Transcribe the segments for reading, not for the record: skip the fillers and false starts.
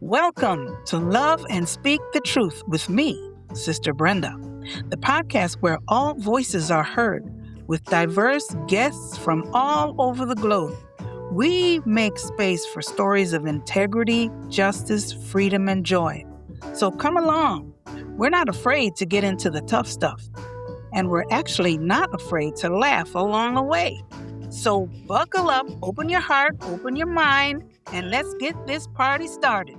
Welcome to Love and Speak the Truth with me, Sister Brenda, the podcast where all voices are heard with diverse guests from all over the globe. We make space for stories of integrity, justice, freedom, and joy. So come along. We're not afraid to get into the tough stuff, and we're actually not afraid to laugh along the way. So buckle up, open your heart, open your mind, and let's get this party started.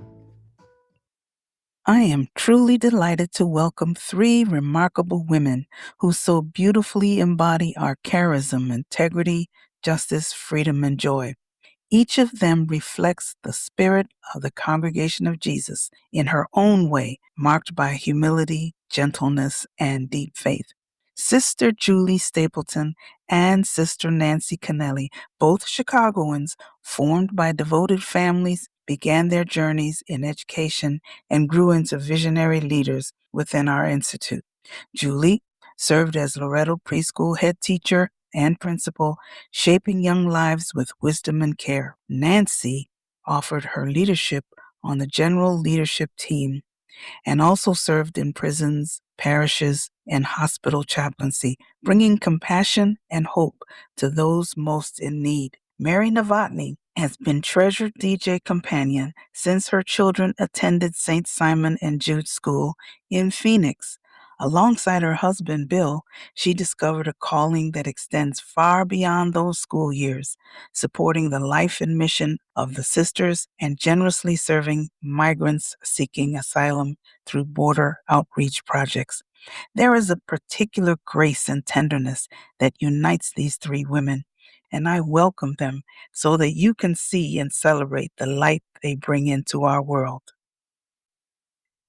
I am truly delighted to welcome three remarkable women who so beautifully embody our charism, integrity, justice, freedom, and joy. Each of them reflects the spirit of the congregation of Jesus in her own way, marked by humility, gentleness, and deep faith. Sister Julie Stapleton and Sister Nancy Kennelly, both Chicagoans, formed by devoted families, began their journeys in education and grew into visionary leaders within our institute. Julie served as Loretto Preschool head teacher and principal, shaping young lives with wisdom and care. Nancy offered her leadership on the general leadership team and also served in prisons, parishes, and hospital chaplaincy, bringing compassion and hope to those most in need. Mary Novotny has been treasured DJ companion since her children attended St. Simon and Jude School in Phoenix. Alongside her husband, Bill, she discovered a calling that extends far beyond those school years, supporting the life and mission of the sisters and generously serving migrants seeking asylum through border outreach projects. There is a particular grace and tenderness that unites these three women, and I welcome them so that you can see and celebrate the light they bring into our world.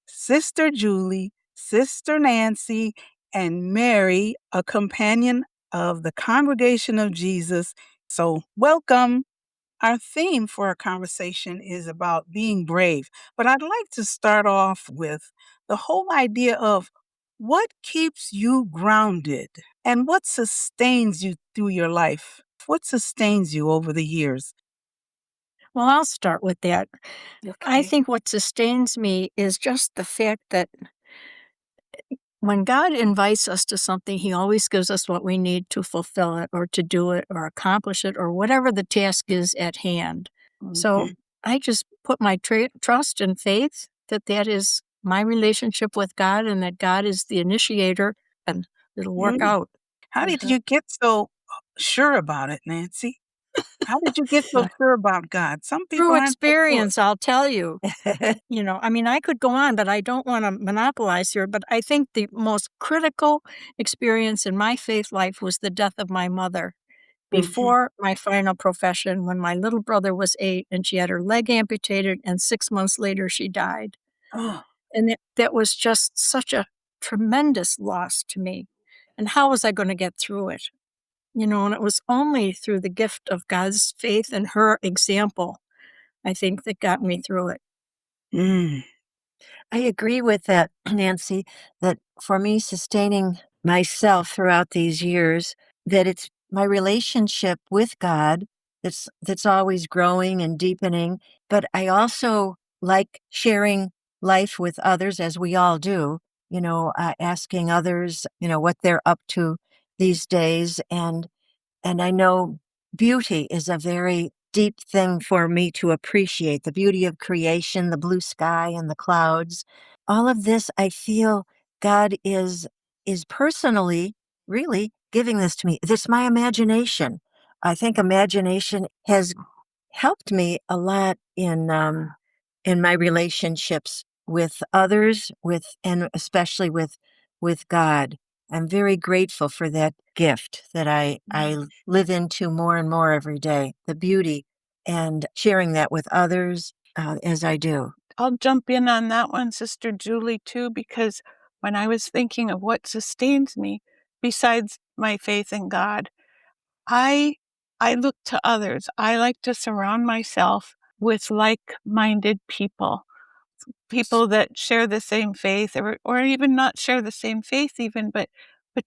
Sister Julie, Sister Nancy, and Mary, a companion of the Congregation of Jesus. So, welcome. Our theme for our conversation is about being brave, but I'd like to start off with the whole idea of what keeps you grounded and what sustains you through your life? What sustains you over the years? Well, I'll start with that. I Okay. think what sustains me is just the fact that when God invites us to something, He always gives us what we need to fulfill it or to do it or accomplish it or whatever the task is at hand. So Mhm. I just put my trust and faith that that is my relationship with God and that God is the initiator and it'll work Mm. out. How did Mhm. you get so sure about it, Nancy? How did you get so sure about God? Some people Through aren't so sure. experience, I'll tell you. I mean, I could go on, but I don't wanna monopolize here, but I think the most critical experience in my faith life was the death of my mother Mhm. before my final profession when my little brother was 8 and she had her leg amputated, and 6 months later, she died. Oh, And that was just such a tremendous loss to me, and how was I gonna get through it? And it was only through the gift of God's faith and her example, I think, that got me through it. mm, I agree with that, Nancy, that for me, sustaining myself throughout these years, that it's my relationship with God that's always growing and deepening. But I also like sharing life with others, as we all do, asking others, what they're up to these days. And I know beauty is a very deep thing for me to appreciate, the beauty of creation, the blue sky and the clouds. All of this, I feel God is personally really giving this to me. This my imagination. I think imagination has helped me a lot in my relationships with others, and especially with God. I'm very grateful for that gift that I live into more and more every day, the beauty and sharing that with others as I do. I'll jump in on that one, Sister Julie, too, because when I was thinking of what sustains me, besides my faith in God, I I look to others. I like to surround myself with like-minded people that share the same faith, or even not share the same faith even, but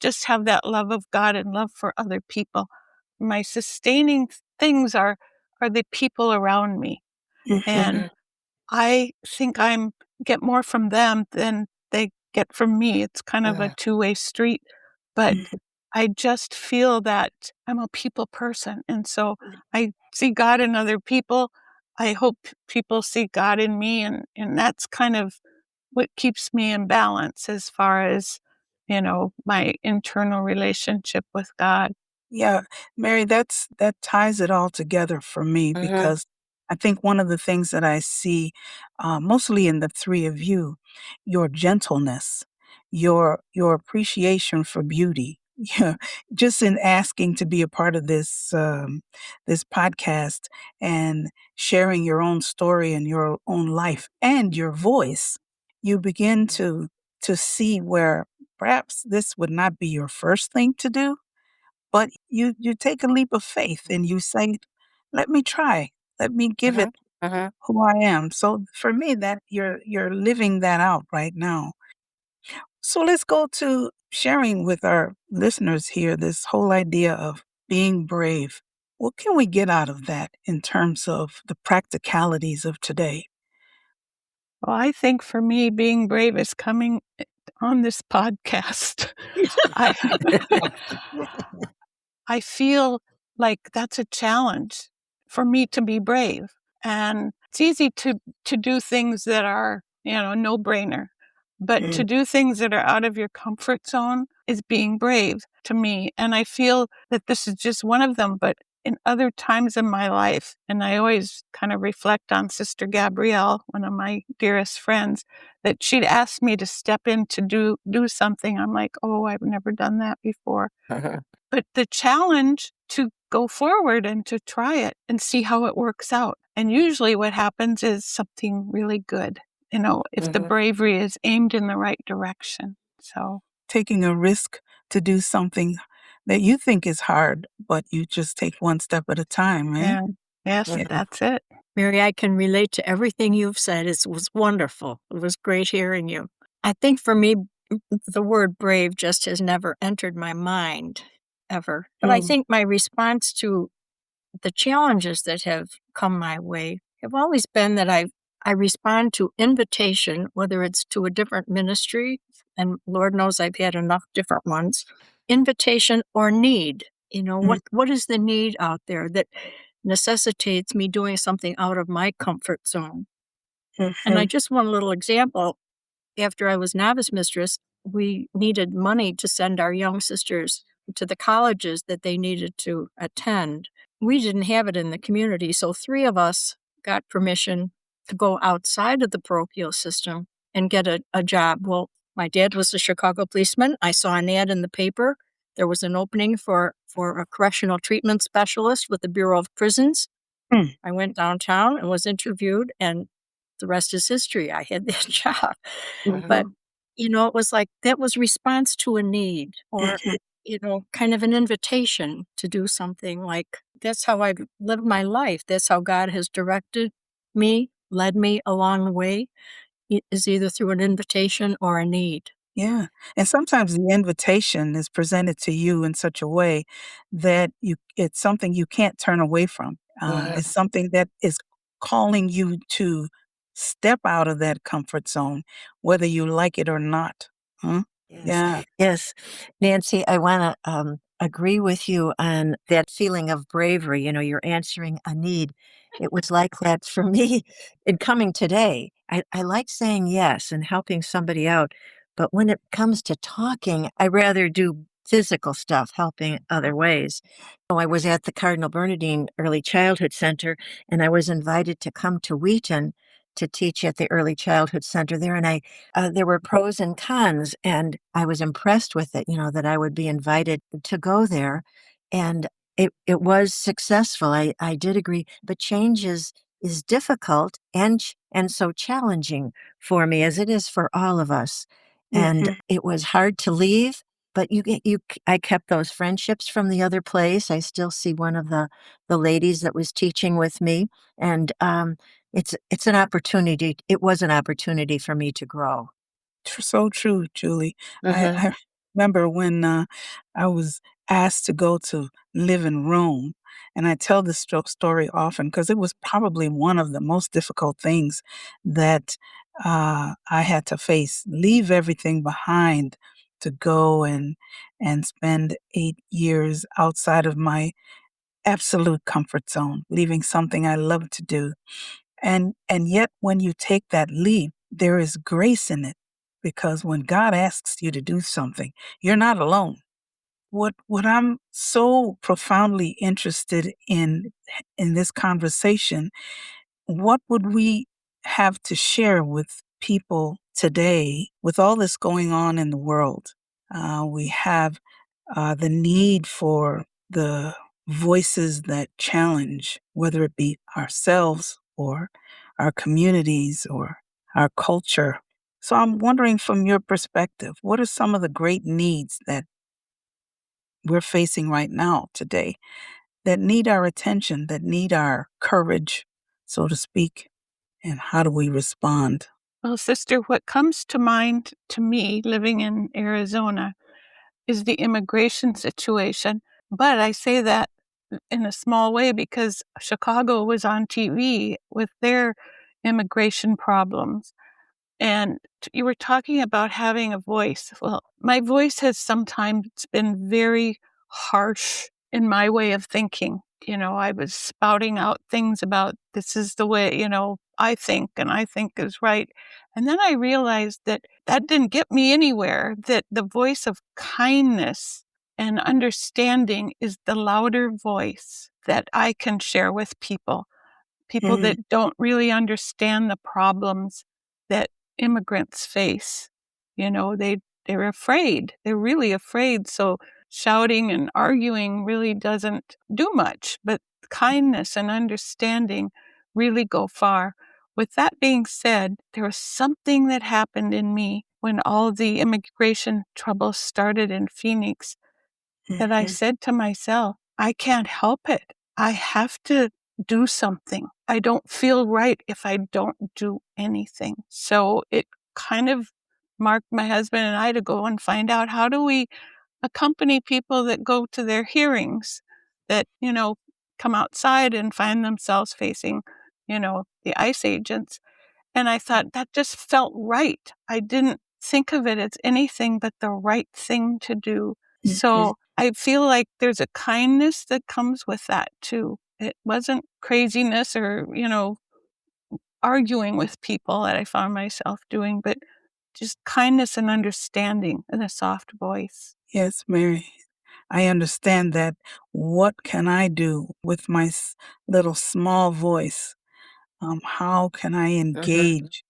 just have that love of God and love for other people. My sustaining things are the people around me. mhm, And I think I'm get more from them than they get from me. It's kind of a two-way street, but Mhm. I just feel that I'm a people person, and so I see God in other people. I hope people see God in me, and that's kind of what keeps me in balance as far as, my internal relationship with God. Yeah, Mary, that ties it all together for me Mhm. because I think one of the things that I see, mostly in the three of you, your gentleness, your appreciation for beauty, yeah, just in asking to be a part of this podcast and sharing your own story and your own life and your voice, you begin to see where perhaps this would not be your first thing to do, but you take a leap of faith and you say, "Let me try. Let me give it Mhm. Mhm. who I am." So for me, that you're living that out right now. So let's go to sharing with our listeners here this whole idea of being brave. What can we get out of that in terms of the practicalities of today? Well, I think for me, being brave is coming on this podcast. I I feel like that's a challenge for me to be brave. And it's easy to do things that are, no-brainer. But to Mm, do things that are out of your comfort zone is being brave to me. And I feel that this is just one of them, but in other times in my life, and I always kind of reflect on Sister Gabrielle, one of my dearest friends, that she'd ask me to step in to do something. I'm like, oh, I've never done that before. Mhm. But the challenge to go forward and to try it and see how it works out. And usually what happens is something really good, if the Mhm. bravery is aimed in the right direction. So, taking a risk to do something that you think is hard, but you just take one step at a time, eh? yeah, yes, Yeah. Mhm. that's it. Mary, I can relate to everything you've said. It was wonderful. It was great hearing you. I think for me, the word brave just has never entered my mind ever. But I Mm, think my response to the challenges that have come my way have always been that I respond to invitation, whether it's to a different ministry, and Lord knows I've had enough different ones, invitation or need. mm, What is the need out there that necessitates me doing something out of my comfort zone? And I mhm, just one little example. After I was novice mistress, we needed money to send our young sisters to the colleges that they needed to attend. We didn't have it in the community, so three of us got permission to go outside of the parochial system and get a job. Well, my dad was a Chicago policeman. I saw an ad in the paper. There was an opening for a correctional treatment specialist with the Bureau of Prisons. mm, I went downtown and was interviewed, and the rest is history. I had that job. But, Mhm. it was like that was response to a need or, mhm. kind of an invitation to do something like that's how I've lived my life. That's how God has directed me, led me along the way, is either through an invitation or a need. Yeah, and sometimes the invitation is presented to you in such a way that it's something you can't turn away from. It's Mhm. something that is calling you to step out of that comfort zone, whether you like it or not. Huh? Yes. Yeah. Yes. Nancy, I wanna, agree with you on that feeling of bravery, you're answering a need. It was like that for me in coming today. I like saying yes and helping somebody out, but when it comes to talking, I rather do physical stuff, helping other ways. Oh, I was at the Cardinal Bernardine Early Childhood Center, and I was invited to come to Wheaton to teach at the Early Childhood Center there, and there were pros and cons, and I was impressed with it, that I would be invited to go there, and it was successful. I did agree, but change is difficult and so challenging for me as it is for all of us, and Mhm. it was hard to leave, but I kept those friendships from the other place. I still see one of the ladies that was teaching with me, and, it's an opportunity. It was an opportunity for me to grow. So true, Julie. I, Mhm. I remember when I was asked to go to live in Rome, And I tell this story often because it was probably one of the most difficult things that I had to face. Leave everything behind to go and spend 8 years outside of my absolute comfort zone, leaving something I love to do. And yet when you take that leap, there is grace in it, because when God asks you to do something, you're not alone. What I'm so profoundly interested in this conversation, what would we have to share with people today with all this going on in the world? We have the need for the voices that challenge, whether it be ourselves or our communities or our culture. So I'm wondering, from your perspective, what are some of the great needs that we're facing right now today that need our attention, that need our courage, so to speak? And how do we respond? Well, sister, what comes to mind to me living in Arizona is the immigration situation. But I say that in a small way because Chicago was on TV with their immigration problems. And you were talking about having a voice. Well, my voice has sometimes been very harsh in my way of thinking. I was spouting out things about this is the way, I think and I think is right. And then I realized that that didn't get me anywhere, that the voice of kindness and understanding is the louder voice that I can share with people Mm, that don't really understand the problems that immigrants face. They're afraid. They're really afraid. So shouting and arguing really doesn't do much, but kindness and understanding really go far. With that being said, there was something that happened in me when all the immigration trouble started in Phoenix that I mhm, said to myself, I can't help it. I have to do something. I don't feel right if I don't do anything. So it kind of marked my husband and I to go and find out, how do we accompany people that go to their hearings, that, come outside and find themselves facing, the ICE agents. And I thought that just felt right. I didn't think of it as anything but the right thing to do. mhm. So I feel like there's a kindness that comes with that too. It wasn't craziness or, arguing with people that I found myself doing, but just kindness and understanding and a soft voice. Yes, Mary. I understand that. What can I do with my little small voice? How can I engage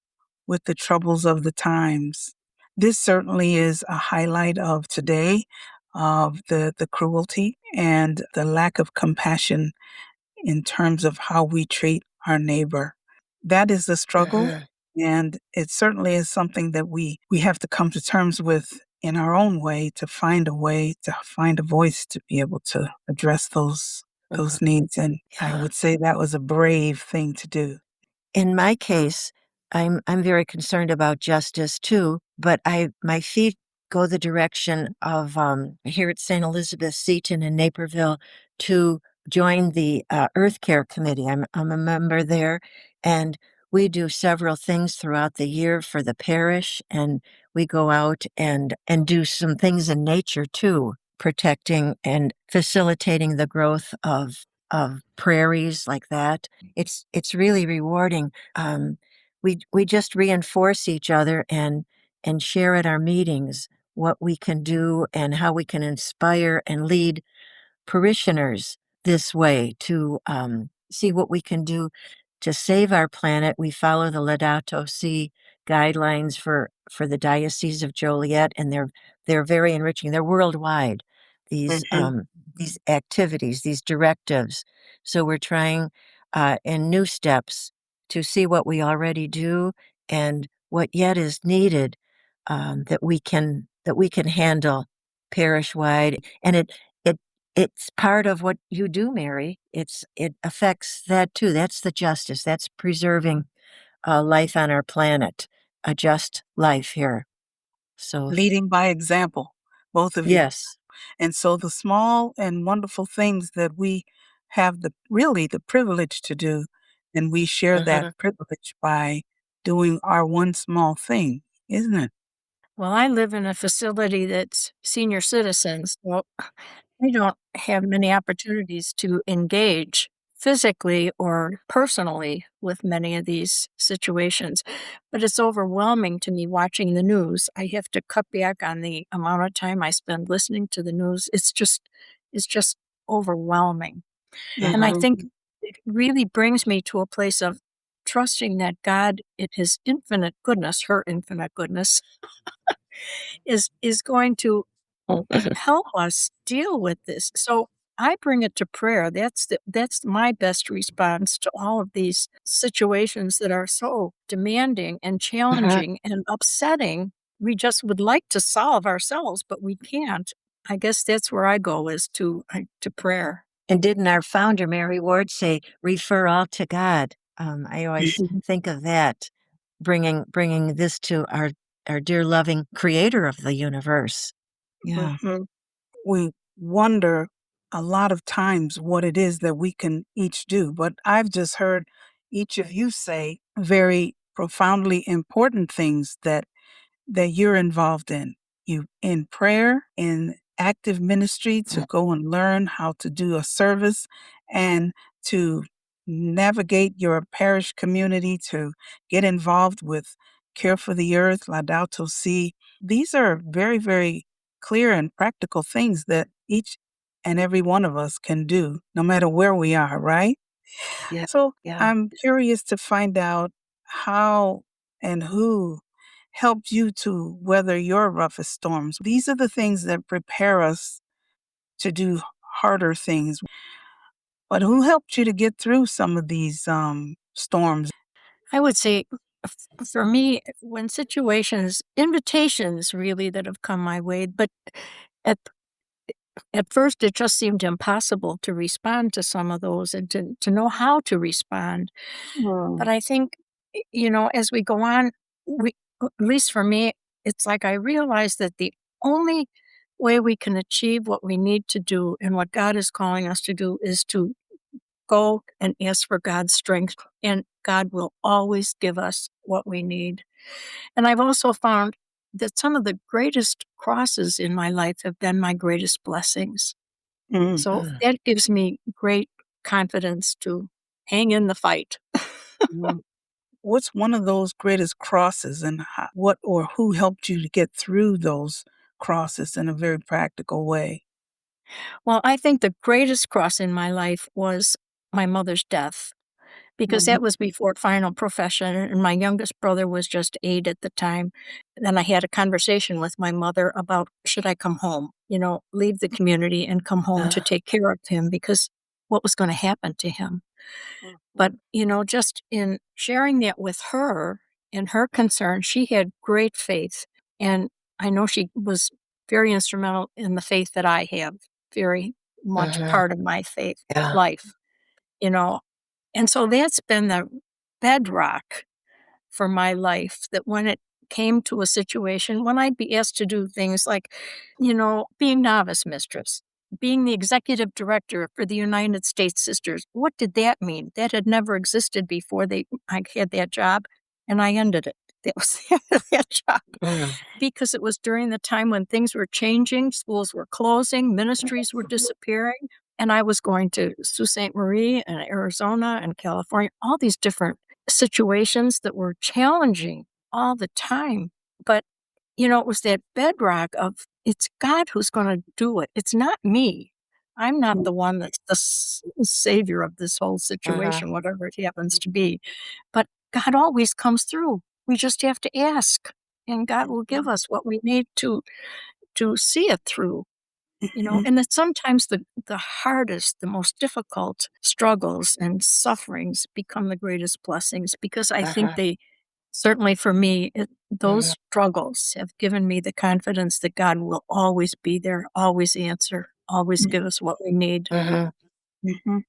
with the troubles of the times? This certainly is a highlight of today, of the cruelty and the lack of compassion in terms of how we treat our neighbor. That is the struggle, and it certainly is something that we have to come to terms with in our own way, to find a way, to find a voice to be able to address those needs. And I Yeah. would say that was a brave thing to do. In my case, I'm very concerned about justice too, but my feet go the direction of here at St. Elizabeth Seton in Naperville to join the Earth Care Committee. I'm a member there, and we do several things throughout the year for the parish, and we go out and do some things in nature too, protecting and facilitating the growth of prairies like that. It's really rewarding. We just reinforce each other and share at our meetings what we can do and how we can inspire and lead parishioners this way to see what we can do to save our planet. We follow the Laudato Si guidelines for the Diocese of Joliet, and they're very enriching. They're worldwide. Mhm. These activities, these directives. So we're trying in new steps to see what we already do and what yet is needed that we can handle parish wide, and it it's part of what you do, Mary. It affects that too. That's the justice. That's preserving life on our planet, a just life here. So, Leading by example, both of you. yes. And so the small and wonderful things that we have the privilege to do, and we share that privilege by doing our one small thing, isn't it? Well, I live in a facility that's senior citizens, so we don't have many opportunities to engage physically or personally with many of these situations. But it's overwhelming to me watching the news. I have to cut back on the amount of time I spend listening to the news. It's just overwhelming. And I think it really brings me to a place of trusting that God, in his infinite goodness, her infinite goodness, is going to help us deal with this. So I bring it to prayer. That's my best response to all of these situations that are so demanding and challenging and upsetting. We just would like to solve ourselves, but we can't. I guess that's where I go is to prayer. And didn't our founder, Mary Ward, say, refer all to God? I always think of that, bringing this to our dear loving creator of the universe. Yeah. Mhm. We wonder a lot of times what it is that we can each do, but I've just heard each of you say very profoundly important things that you're involved in. You in prayer, in active ministry to go and learn how to do a service and to navigate your parish community, to get involved with Care for the Earth, Laudato Si. These are very, very clear and practical things that each and every one of us can do, no matter where we are, right? Yeah. So Yeah. I'm curious to find out how and who helped you to weather your roughest storms. These are the things that prepare us to do harder things. But who helped you to get through some of these storms? I would say for me, when invitations really that have come my way, but at at first it just seemed impossible to respond to some of those and to know how to respond. But Mm, I think, as we go on, at least for me, it's like I realize that the only way we can achieve what we need to do and what God is calling us to do is to go and ask for God's strength, and God will always give us what we need. And I've also found that some of the greatest crosses in my life have been my greatest blessings. mm, So that gives me great confidence to hang in the fight. mm. What's one of those greatest crosses, and what or who helped you to get through those crosses in a very practical way? Well, I think the greatest cross in my life was my mother's death, because Mhm. that was before final profession, and my youngest brother was just 8 at the time. Then I had a conversation with my mother about should I come home, leave the community and come home to take care of him because what was gonna happen to him. But, Mhm. just in sharing that with her and her concern, she had great faith, and I know she was very instrumental in the faith that I have, very much part of my faith Yeah. life, you know? And so that's been the bedrock for my life, that when it came to a situation, when I'd be asked to do things like, being novice mistress, being the executive director for the United States Sisters, what did that mean? That had never existed before I had that job, and I ended it. That was the end of that job because it was during the time when things were changing, schools were closing, ministries were disappearing, and I was going to Sault Ste. Marie and Arizona and California, all these different situations that were challenging all the time. But, it was that bedrock of it's God who's going to do it. It's not me. I'm not the one that's the savior of this whole situation, whatever it happens to be. But God always comes through. We just have to ask, and God will give us what we need to see it through. Mhm. And that sometimes the hardest, the most difficult struggles and sufferings become the greatest blessings because I think they certainly for me, those struggles have given me the confidence that God will always be there, always answer, always give us what we need. Mhm.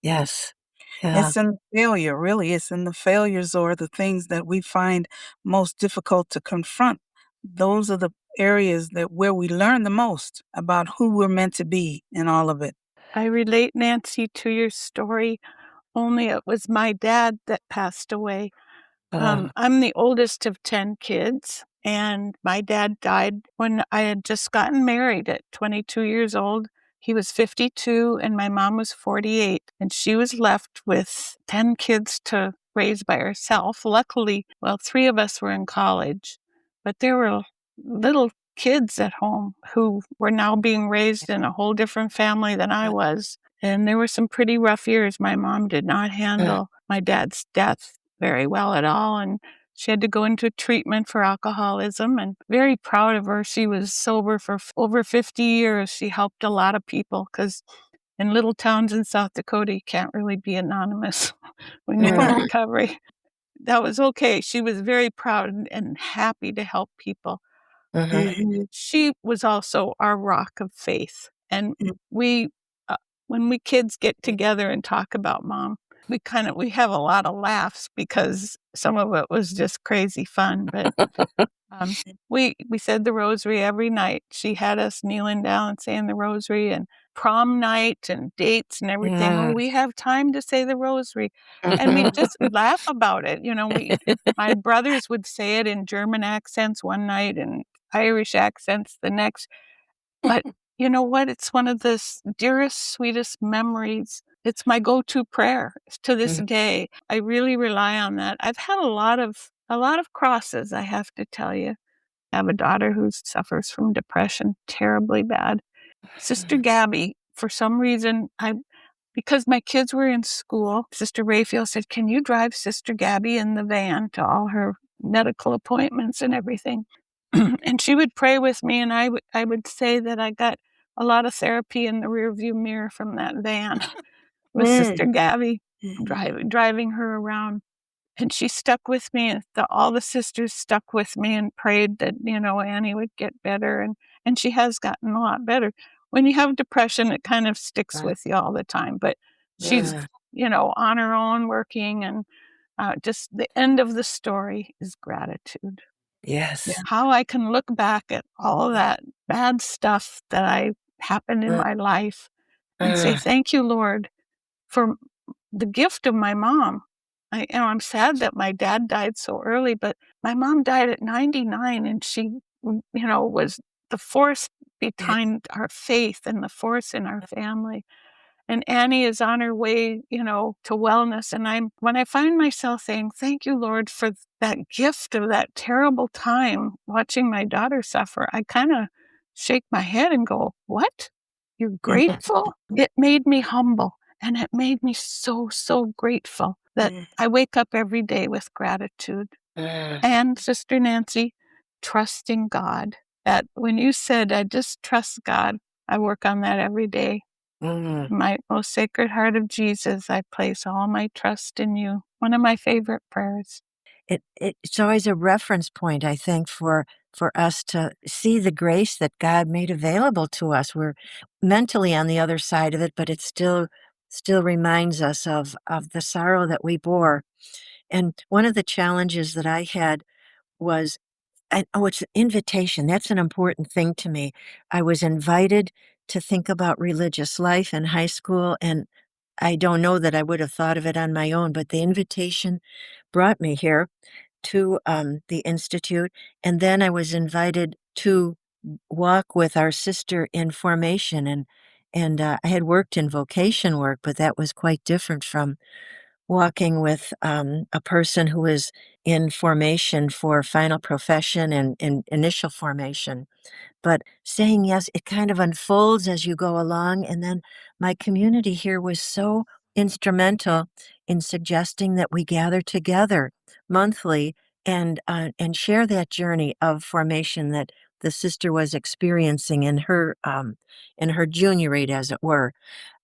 Yes. Yeah. It's in failure, really. It's in the failures or the things that we find most difficult to confront. Those are the areas that where we learn the most about who we're meant to be in all of it. I relate, Nancy, to your story, only it was my dad that passed away. I'm the oldest of 10 kids, and my dad died when I had just gotten married at 22 years old. He was 52 and my mom was 48, and she was left with 10 kids to raise by herself. Luckily, well, 3 of us were in college, but there were little kids at home who were now being raised in a whole different family than I was. And there were some pretty rough years. My mom did not handle my dad's death very well at all, and she had to go into treatment for alcoholism, and very proud of her. She was sober for over 50 years. She helped a lot of people because in little towns in South Dakota, you can't really be anonymous when you're in recovery. That was okay. She was very proud and happy to help people. She was also our rock of faith. And we, when we kids get together and talk about mom, we have a lot of laughs because some of it was just crazy fun. But we said the rosary every night. She had us kneeling down and saying the rosary, and prom night and dates and everything. Oh, we have time to say the rosary, and we just laugh about it. My brothers would say it in German accents one night and Irish accents the next. But you know what? It's one of the dearest, sweetest memories. It's my go-to prayer to this day. I really rely on that. I've had a lot of crosses, I have to tell you. I have a daughter who suffers from depression terribly bad. Sister Gabby, for some reason, because my kids were in school, Sister Raphael said, "Can you drive Sister Gabby in the van to all her medical appointments and everything?" And she would pray with me, and I would say that I got a lot of therapy in the rearview mirror from that van with Sister Gabby driving her around. And she stuck with me, and all the sisters stuck with me and prayed that, Annie would get better, and she has gotten a lot better. When you have depression, it kind of sticks with you all the time, but she's, on her own working, and just the end of the story is gratitude. Yes. How I can look back at all that bad stuff that happened in my life and say, thank you, Lord, for the gift of my mom. I'm sad that my dad died so early, but my mom died at 99, and she, was the force behind our faith and the force in our family. And Annie is on her way, to wellness. And when I find myself saying, thank you, Lord, for that gift of that terrible time watching my daughter suffer, I kind of shake my head and go, what? You're grateful? It made me humble. And it made me so, so grateful that I wake up every day with gratitude. And Sister Nancy, trusting God. That when you said, I just trust God, I work on that every day. My most sacred heart of Jesus, I place all my trust in you. One of my favorite prayers. It's always a reference point, I think, for us to see the grace that God made available to us. We're mentally on the other side of it, but it still reminds us of the sorrow that we bore. And one of the challenges that I had was, it's invitation. That's an important thing to me. I was invited to think about religious life in high school, and I don't know that I would have thought of it on my own, but the invitation brought me here to the Institute, and then I was invited to walk with our sister in formation, and I had worked in vocation work, but that was quite different from walking with a person who was in formation for final profession and initial formation. But saying yes, it kind of unfolds as you go along. And then my community here was so instrumental in suggesting that we gather together monthly and share that journey of formation that the sister was experiencing in her juniorate, as it were.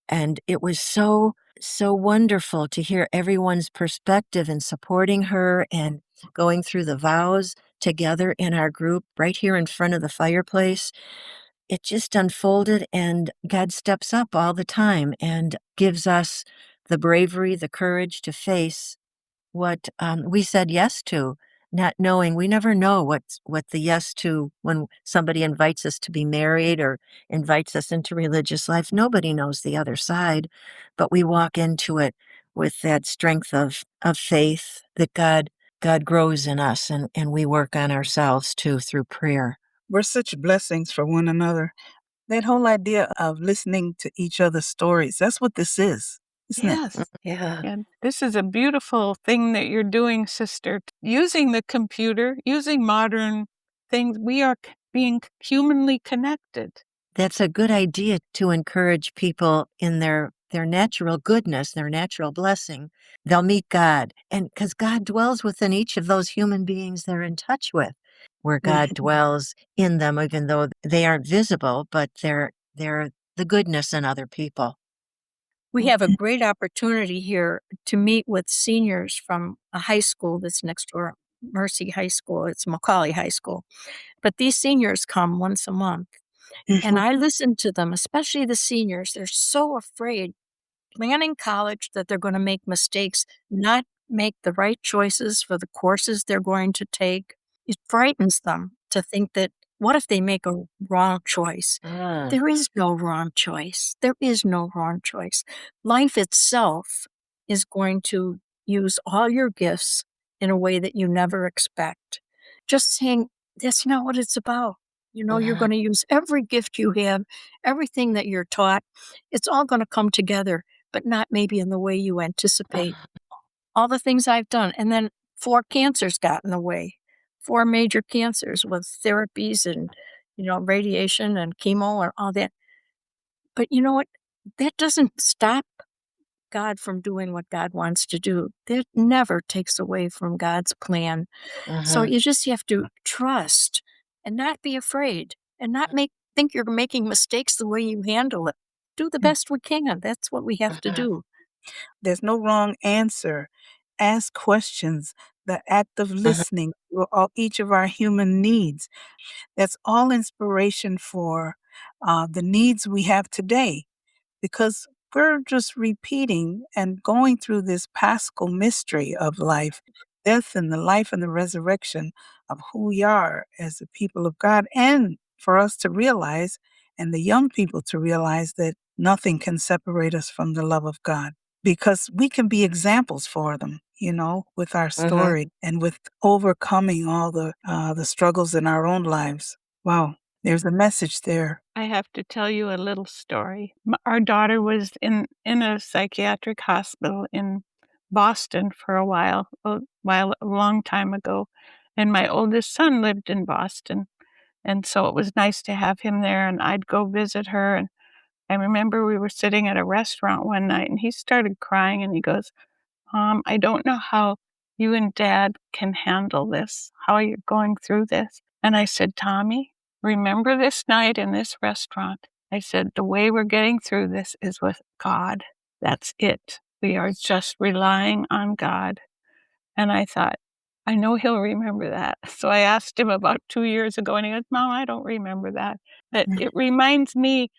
And it was so, so wonderful to hear everyone's perspective in supporting her and going through the vows together in our group right here in front of the fireplace. It just unfolded, and God steps up all the time and gives us the bravery, the courage to face what we said yes to. not knowing. We never know what the yes to when somebody invites us to be married or invites us into religious life. Nobody knows the other side, but we walk into it with that strength of faith that God grows in us, and we work on ourselves too through prayer. We're such blessings for one another. That whole idea of listening to each other's stories, that's what this is, isn't it? Yes. Yeah. And this is a beautiful thing that you're doing, sister. Using the computer, using modern things, we are being humanly connected. That's a good idea to encourage people in their natural goodness, their natural blessing. They'll meet God, and because God dwells within each of those human beings they're in touch with, where God Mhm. dwells in them, even though they aren't visible, but they're the goodness in other people. We have a great opportunity here to meet with seniors from a high school that's next door, Mercy High School. It's Macaulay High School. But these seniors come once a month, and Mhm. I listen to them, especially the seniors. They're so afraid planning college that they're going to make mistakes, not make the right choices for the courses they're going to take. It frightens them to think that what if they make a wrong choice? Ah, There is no wrong choice. There is no wrong choice. Life itself is going to use all your gifts in a way that you never expect. Just saying, that's not what it's about. You're uh-huh, going to use every gift you have, everything that you're taught. It's all going to come together, but not maybe in the way you anticipate. uh-huh. All the things I've done. And then 4 cancers got in the way, 4 major cancers with therapies and, radiation and chemo and all that. But you know what? That doesn't stop God from doing what God wants to do. That never takes away from God's plan. So Uh-huh. you just have to trust and not be afraid and not think you're making mistakes the way you handle it. Do the Mm. best we can. That's what we have to Uh-huh. do. There's no wrong answer. Ask questions. The act of Uh-huh. listening to each of our human needs. That's all inspiration for the needs we have today, because we're just repeating and going through this paschal mystery of life, death and the life and the resurrection of who we are as the people of God, and for us to realize, and the young people to realize, that nothing can separate us from the love of God, because we can be examples for them, with our Uh-huh. story and with overcoming all the struggles in our own lives. Wow, there's a message there. I have to tell you a little story. Our daughter was in a psychiatric hospital in Boston for a long time ago, and my oldest son lived in Boston, and so it was nice to have him there, and I'd go visit her, and I remember we were sitting at a restaurant one night, and he started crying, and he goes, I don't know how you and Dad can handle this, how you're going through this." And I said, "Tommy, remember this night in this restaurant." I said, "The way we're getting through this is with God. That's it. We are just relying on God." And I thought, I know he'll remember that. So I asked him about 2 years ago, and he goes, "Mom, I don't remember that." But Mm. it reminds me,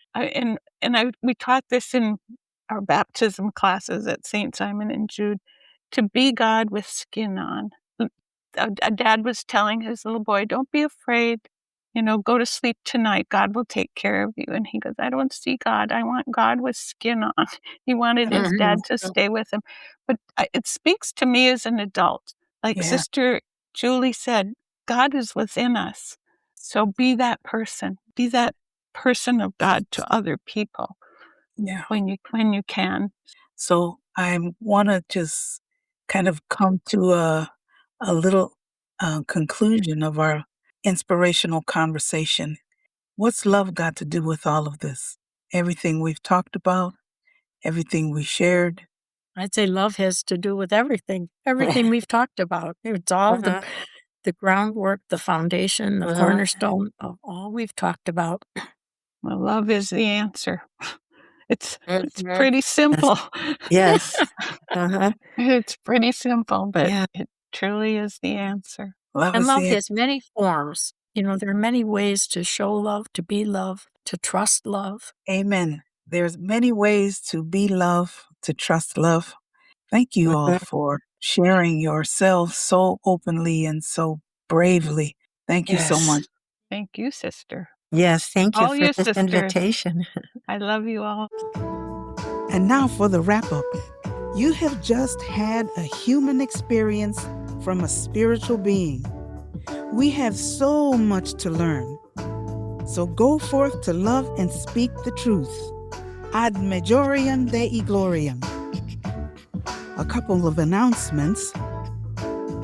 we taught this in our baptism classes at St. Simon and Jude, to be God with skin on. A dad was telling his little boy, "Don't be afraid, go to sleep tonight. God will take care of you." And he goes, "I don't see God. I want God with skin on." He wanted his Mhm. dad to stay with him. But it speaks to me as an adult. Like Yeah, Sister Julie said, God is within us. So be that person. Be that person of God to other people yeah. when you can. So I want to just kind of come to a little conclusion of our inspirational conversation. What's love got to do with all of this? Everything we've talked about, everything we shared. I'd say love has to do with everything we've talked about. It's all the Uh-huh. the groundwork, the foundation, the Uh-huh. cornerstone of all we've talked about. Well, love is the answer. It's Mhm. pretty Yes. simple. Yes. Uh-huh. It's pretty simple, but Yeah. it truly is the answer. Love And is love the has many forms. There are many ways to show love, to be love, to trust love. amen. There's many ways to be love, to trust love. Thank you all Uh-huh. for sharing yourself so openly and so bravely. Thank you so Yes. much. Thank you, sister. Yes, thank you All for you this sisters. invitation. I love you all. And now for the wrap-up. You have just had a human experience from a spiritual being. We have so much to learn. So go forth to love and speak the truth. Ad majorem Dei gloriam. A couple of announcements.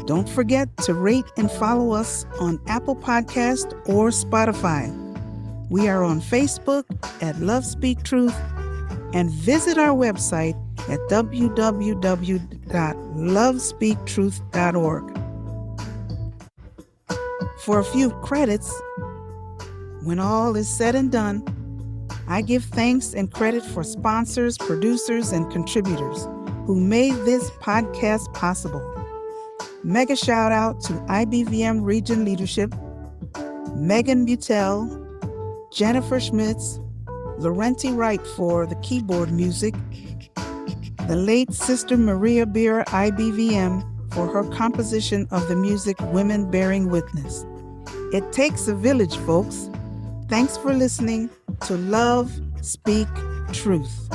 Don't forget to rate and follow us on Apple Podcast or Spotify. We are on Facebook at Love Speak Truth, and visit our website at www.lovespeaktruth.org. For a few credits, when all is said and done, I give thanks and credit for sponsors, producers, and contributors who made this podcast possible. Mega shout out to IBVM Region Leadership, Megan Butel, Jennifer Schmitz, Laurenti Wright for the keyboard music, the late Sister Maria Beer IBVM for her composition of the music Women Bearing Witness. It takes a village, folks. Thanks for listening to Love Speak Truth.